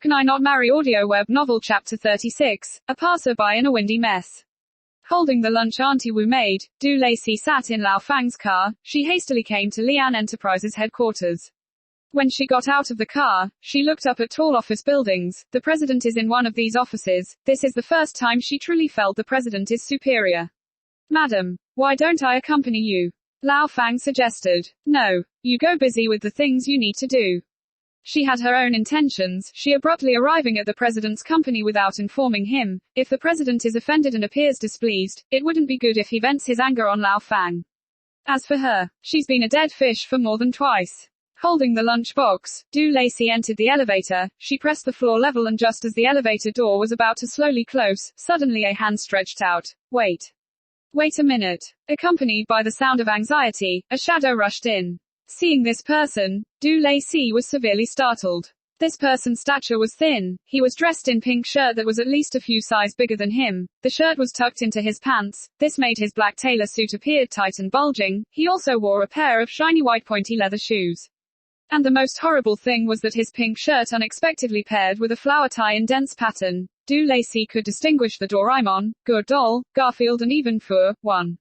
Can I Not Marry Audio Web Novel Chapter 36, A Passerby in a Windy Mess. Holding the lunch Auntie Wu made, Du Lacey sat in Lao Fang's car. She hastily came to Lian Enterprises headquarters. When she got out of the car, she looked up at tall office buildings. The president is in one of these offices. This is the first time she truly felt the president is superior. Madam, why don't I accompany you? Lao Fang suggested. No, you go busy with the things you need to do. She had her own intentions, she abruptly arriving at the president's company without informing him. If the president is offended and appears displeased, it wouldn't be good if he vents his anger on Lao Fang. As for her, she's been a dead fish for more than twice. Holding the lunch box, Du Lacey entered the elevator. She pressed the floor level and just as the elevator door was about to slowly close, suddenly a hand stretched out. Wait. Wait a minute. Accompanied by the sound of anxiety, a shadow rushed in. Seeing this person, Du Lacey was severely startled. This person's stature was thin. He was dressed in pink shirt that was at least a few sizes bigger than him. The shirt was tucked into his pants. This made his black tailor suit appear tight and bulging. He also wore a pair of shiny white pointy leather shoes. And the most horrible thing was that his pink shirt unexpectedly paired with a flower tie in dense pattern. Du Lacey could distinguish the Doraemon, Good Doll, Garfield and even Fu, one.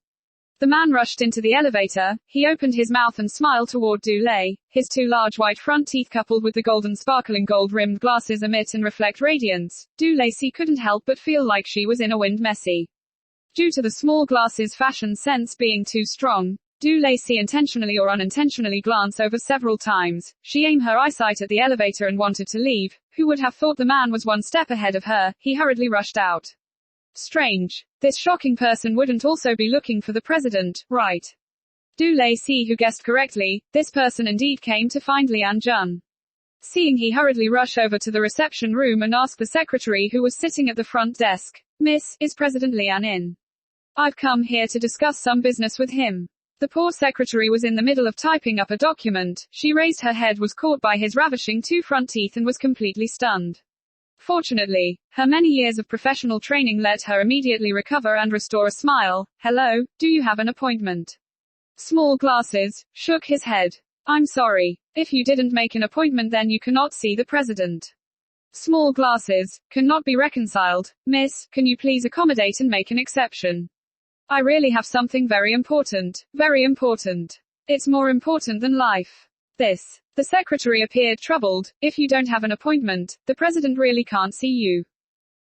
The man rushed into the elevator. He opened his mouth and smiled toward Du Lei. His two large white front teeth coupled with the golden sparkling gold-rimmed glasses emit and reflect radiance. Du Lacey couldn't help but feel like she was in a wind messy. Due to the small glasses' fashion sense being too strong, Du Lacey intentionally or unintentionally glanced over several times. She aimed her eyesight at the elevator and wanted to leave. Who would have thought the man was one step ahead of her? He hurriedly rushed out. Strange. This shocking person wouldn't also be looking for the president, right? Du Lacey who guessed correctly, this person indeed came to find Lian Jun. Seeing he hurriedly rush over to the reception room and ask the secretary who was sitting at the front desk, Miss, is President Lian in? I've come here to discuss some business with him. The poor secretary was in the middle of typing up a document. She raised her head, was caught by his ravishing two front teeth and was completely stunned. Fortunately, her many years of professional training let her immediately recover and restore a smile. Hello, do you have an appointment? Small Glasses shook his head. I'm sorry. If you didn't make an appointment then you cannot see the president. Small Glasses cannot be reconciled. Miss, can you please accommodate and make an exception? I really have something very important. Very important. It's more important than life. This. The secretary appeared troubled. If you don't have an appointment, the president really can't see you.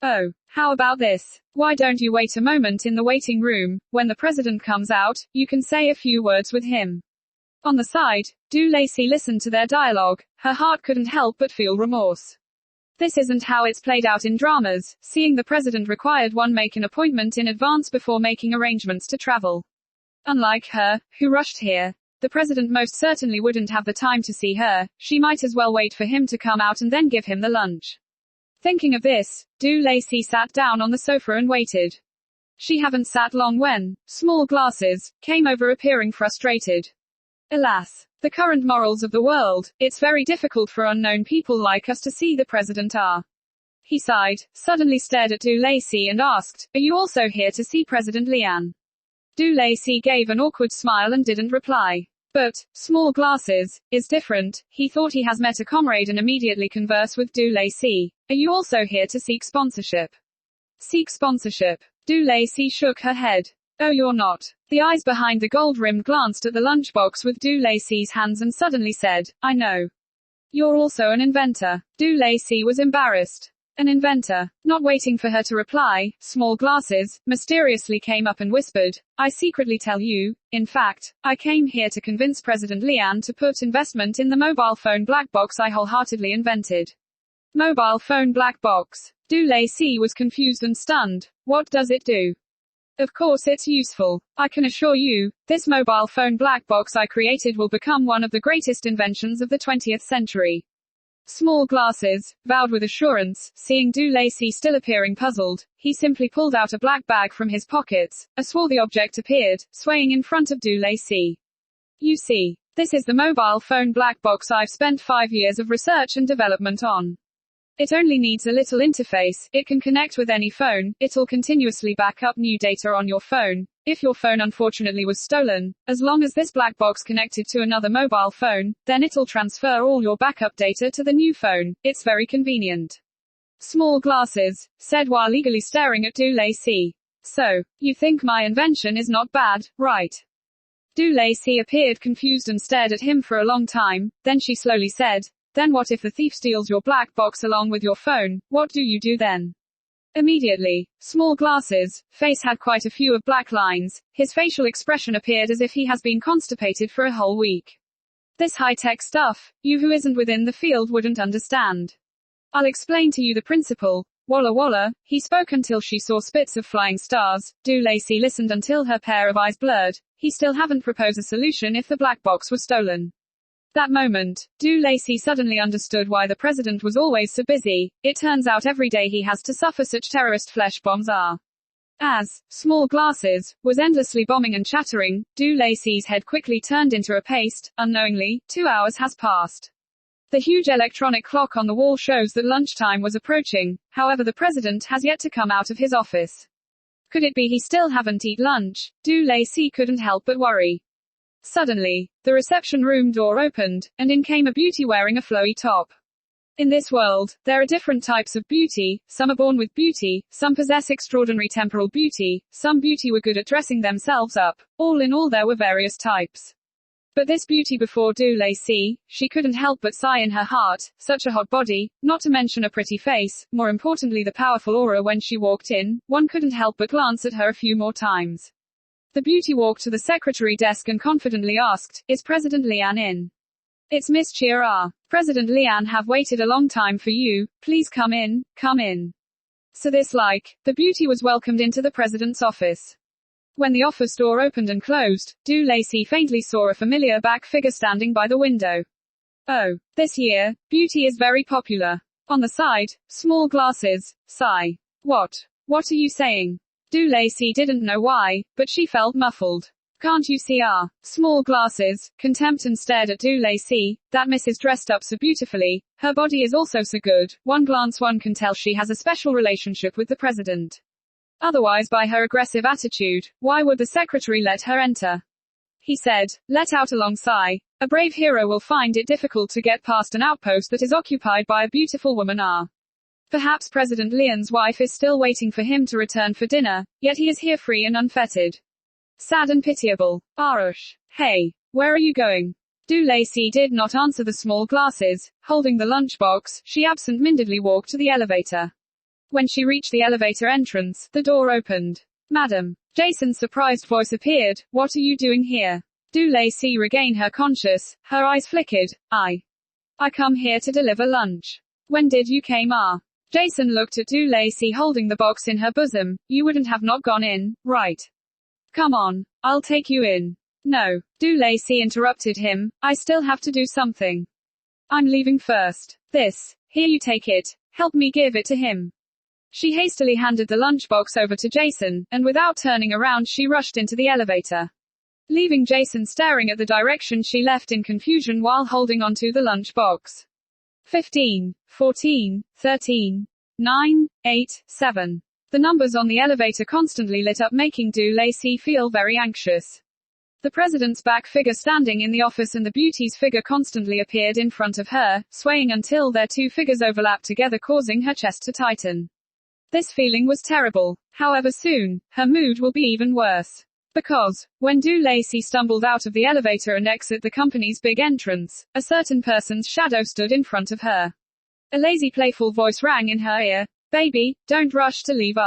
Oh, how about this? Why don't you wait a moment in the waiting room? When the president comes out, you can say a few words with him. On the side, Du Lacey listened to their dialogue. Her heart couldn't help but feel remorse. This isn't how it's played out in dramas. Seeing the president required one make an appointment in advance before making arrangements to travel. Unlike her, who rushed here. The president most certainly wouldn't have the time to see her. She might as well wait for him to come out and then give him the lunch. Thinking of this, Du Lacey sat down on the sofa and waited. She hadn't sat long when Small Glasses came over appearing frustrated. Alas, the current morals of the world, it's very difficult for unknown people like us to see the president are. He sighed, suddenly stared at Du Lacey and asked, are you also here to see President Lian? Du Lacey gave an awkward smile and didn't reply. But, Small Glasses is different. He thought he has met a comrade and immediately conversed with Du Lacey. Are you also here to seek sponsorship? Seek sponsorship? Du Lacey shook her head. Oh, you're not. The eyes behind the gold-rimmed glanced at the lunchbox with Du Lacey's hands and suddenly said, I know. You're also an inventor. Du Lacey was embarrassed. An inventor. Not waiting for her to reply, Small Glasses mysteriously came up and whispered, I secretly tell you, in fact, I came here to convince President Lian to put investment in the mobile phone black box I wholeheartedly invented. Mobile phone black box. Du Lacey was confused and stunned. What does it do? Of course it's useful. I can assure you, this mobile phone black box I created will become one of the greatest inventions of the 20th century. Small Glasses vowed with assurance. Seeing Du Lacey still appearing puzzled, he simply pulled out a black bag from his pockets. A swarthy object appeared, swaying in front of Du Lacey. You see, this is the mobile phone black box I've spent 5 years of research and development on. It only needs a little interface. It can connect with any phone. It'll continuously back up new data on your phone. If your phone unfortunately was stolen, as long as this black box connected to another mobile phone, then it'll transfer all your backup data to the new phone. It's very convenient. Small glasses, said while eagerly staring at Du Lacey. So, you think my invention is not bad, right? Du Lacey appeared confused and stared at him for a long time, then she slowly said, then what if the thief steals your black box along with your phone, what do you do then? Immediately, Small Glasses' face had quite a few of black lines, his facial expression appeared as if he has been constipated for a whole week. This high-tech stuff, you who isn't within the field wouldn't understand. I'll explain to you the principle. Walla walla, he spoke until she saw spits of flying stars. Du Lacey listened until her pair of eyes blurred. He still haven't proposed a solution if the black box was stolen. That moment, Du Lacey suddenly understood why the president was always so busy. It turns out every day he has to suffer such terrorist flesh bombs are. As Small Glasses was endlessly bombing and chattering, Du Lacey's head quickly turned into a paste. Unknowingly, 2 hours has passed. The huge electronic clock on the wall shows that lunchtime was approaching. However, the president has yet to come out of his office. Could it be he still haven't eaten lunch? Du Lacey couldn't help but worry. Suddenly, the reception room door opened, and in came a beauty wearing a flowy top. In this world, there are different types of beauty. Some are born with beauty, some possess extraordinary temporal beauty, some beauty were good at dressing themselves up. All in all, there were various types. But this beauty before Du Lacey, she couldn't help but sigh in her heart. Such a hot body, not to mention a pretty face, more importantly the powerful aura when she walked in, one couldn't help but glance at her a few more times. The beauty walked to the secretary desk and confidently asked, is President Lian in? It's Miss Chia. President Lian have waited a long time for you, please come in, come in. So this the beauty was welcomed into the president's office. When the office door opened and closed, Du Lacey faintly saw a familiar back figure standing by the window. Oh, this year, beauty is very popular. On the side, Small Glasses, sigh. What are you saying? Du Lacey didn't know why, but she felt muffled. Can't you see Small Glasses, contempt and stared at Du Lacey, that miss is dressed up so beautifully, her body is also so good, one glance one can tell she has a special relationship with the president. Otherwise by her aggressive attitude, why would the secretary let her enter? He said, let out a long sigh. A brave hero will find it difficult to get past an outpost that is occupied by a beautiful woman Perhaps President Lian's wife is still waiting for him to return for dinner, yet he is here free and unfettered. Sad and pitiable. Arush. Hey, where are you going? Du Lacey did not answer the Small Glasses. Holding the lunchbox, she absent-mindedly walked to the elevator. When she reached the elevator entrance, the door opened. Madam. Jason's surprised voice appeared. What are you doing here? Du Lacey regained her conscious. Her eyes flickered. I come here to deliver lunch. When did you came? Jason looked at Du Lacey holding the box in her bosom. You wouldn't have not gone in, right? Come on. I'll take you in. No. Du Lacey interrupted him. I still have to do something. I'm leaving first. Here you take it. Help me give it to him. She hastily handed the lunchbox over to Jason, and without turning around she rushed into the elevator. Leaving Jason staring at the direction she left in confusion while holding onto the lunchbox. 15, 14, 13, 9, 8, 7. The numbers on the elevator constantly lit up, making Du Lacey feel very anxious. The president's back figure standing in the office and the beauty's figure constantly appeared in front of her, swaying until their two figures overlapped together, causing her chest to tighten. This feeling was terrible. However, soon, her mood will be even worse. Because, when Du Lacey stumbled out of the elevator and exited the company's big entrance, a certain person's shadow stood in front of her. A lazy playful voice rang in her ear. Baby, don't rush to leave.